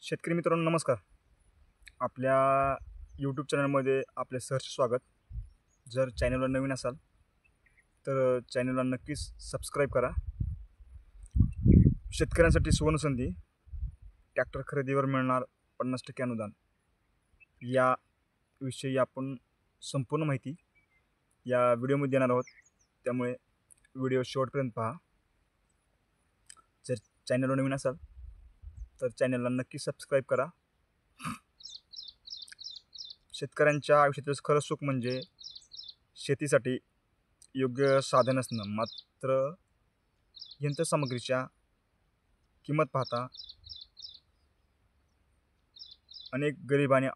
शेतकरी मित्रांनो नमस्कार. आपल्या यूट्यूब चॅनलमध्ये आपले सहर्ष स्वागत. जर चॅनलवर नवीन असाल तर चॅनलला नक्कीच सबस्क्राईब करा. शेतकऱ्यांसाठी सुवर्णसंधी, ट्रॅक्टर खरेदीवर मिळणार 50% अनुदान याविषयी आपण संपूर्ण माहिती या व्हिडिओमध्ये देणार आहोत. त्यामुळे व्हिडिओ शेवटपर्यंत पहा. जर चॅनलवर नवीन असाल तर चॅनलला नक्की सबस्क्राईब करा. शेतकऱ्यांच्या आयुष्यातील खरं सुख म्हणजे शेतीसाठी योग्य साधन असणं. मात्र यंत्रसामग्रीच्या किंमत पाहता अनेक गरीब आणि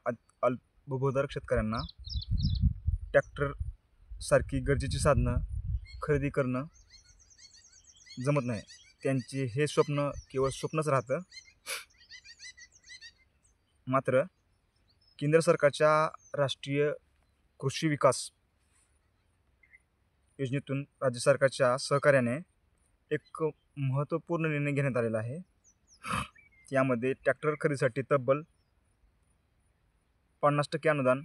अल्पभूधारक शेतकऱ्यांना ट्रॅक्टरसारखी गरजेची साधनं खरेदी करणं जमत नाही. त्यांचे हे स्वप्न केवळ स्वप्नच राहतं. मात्र केंद्र सरकारच्या राष्ट्रीय कृषी विकास योजनेतून राज्य सरकारच्या सहकार्याने एक महत्त्वपूर्ण निर्णय घेण्यात आलेला आहे. यामध्ये ट्रॅक्टर खरेदीसाठी तब्बल 50% अनुदान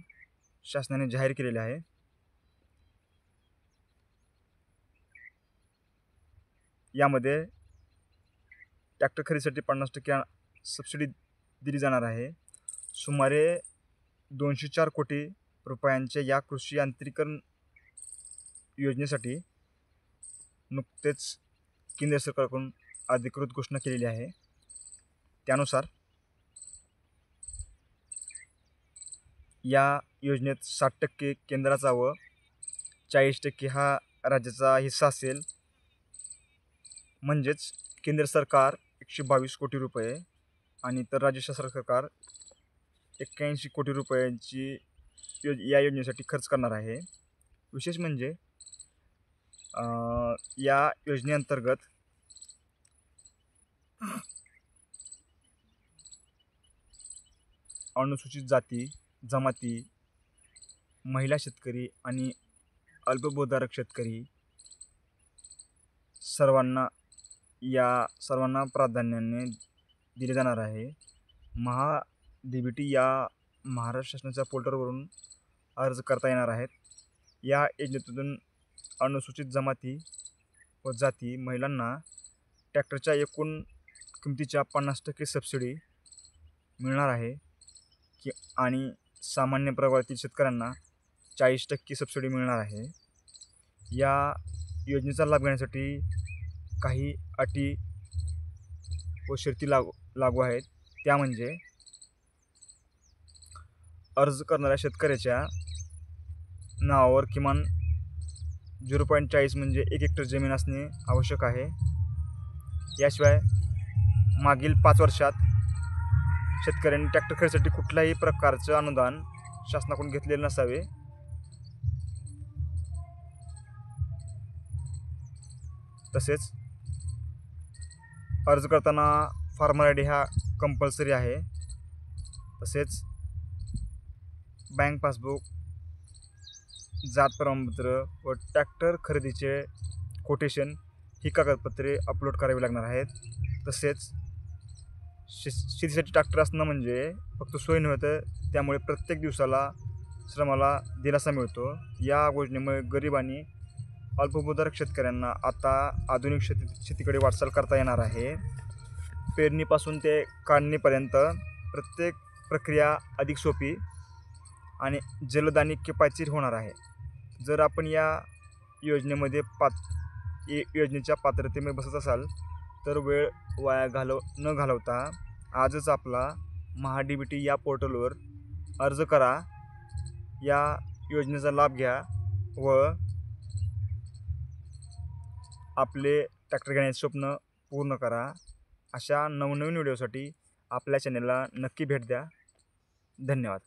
शासनाने जाहीर केलेले आहे. यामध्ये ट्रॅक्टर खरेदीसाठी 50% सबसिडी दिली जाणार आहे. सुमारे 204 कोटी रुपयांच्या या कृषी यांत्रिकरण योजनेसाठी नुकतेच केंद्र सरकारकडून अधिकृत घोषणा केलेली आहे. त्यानुसार या योजनेत 60% केंद्राचा व 40% हा राज्याचा हिस्सा असेल. म्हणजेच केंद्र सरकार 122 कोटी रुपये आणि तर राज्य सरकार 81 कोटी रुपयांची या योजनेसाठी खर्च करणार आहे. विशेष म्हणजे या योजनेअंतर्गत अनुसूचित जाती जमाती, महिला शेतकरी आणि अल्पभूधारक शेतकरी सर्वांना प्राधान्याने दिले जाणार आहे. DBT या महाराष्ट्र शासनाच्या पोर्टलवरून अर्ज करता येणार आहेत. या योजनेतून अनुसूचित जमाती व जाती महिलांना ट्रॅक्टरच्या एकूण किमतीच्या 50% सबसिडी मिळणार आहे आणि सामान्य प्रवर्गातील शेतकऱ्यांना 40% सबसिडी मिळणार आहे. या योजनेचा लाभ घेण्यासाठी काही अटी व शर्ती लागू आहेत. त्या म्हणजे अर्ज करणाऱ्या शेतकऱ्याच्या नावावर किमान 0.40 म्हणजे 1 हेक्टर जमीन असणे आवश्यक आहे. याशिवाय मागील 5 वर्षात शेतकऱ्यांनी ट्रॅक्टर खरेदीसाठी कुठल्याही प्रकारचं अनुदान शासनाकडून घेतलेले नसावे. तसेच अर्ज करताना फार्मर ID हा कंपल्सरी आहे. तसेच बँक पासबुक, जात प्रमाणपत्र व ट्रॅक्टर खरेदीचे कोटेशन ही कागदपत्रे अपलोड करावी लागणार आहेत. तसेच शेतीसाठी ट्रॅक्टर असणं म्हणजे फक्त सोय नव्हे, त्यामुळे प्रत्येक दिवसाला श्रमाला दिलासा मिळतो. या योजनेमुळे गरीब आणि अल्पभूधारक शेतकऱ्यांना आता आधुनिक शेतीकडे वाटचाल करता येणार आहे. पेरणीपासून ते काढणीपर्यंत प्रत्येक प्रक्रिया अधिक सोपी आणि जलद आणि किफायतशीर होणार आहे. जर आपण या योजनेच्या पात्रतेमध्ये बसत असाल तर वेळ वाया न घालवता आजच आपला DBT या पोर्टलवर अर्ज करा. या योजनेचा लाभ घ्या व आपले ट्रॅक्टर घेण्याचे स्वप्न पूर्ण करा. अशा नवनवीन व्हिडिओसाठी आपल्या चॅनलला नक्की भेट द्या. धन्यवाद.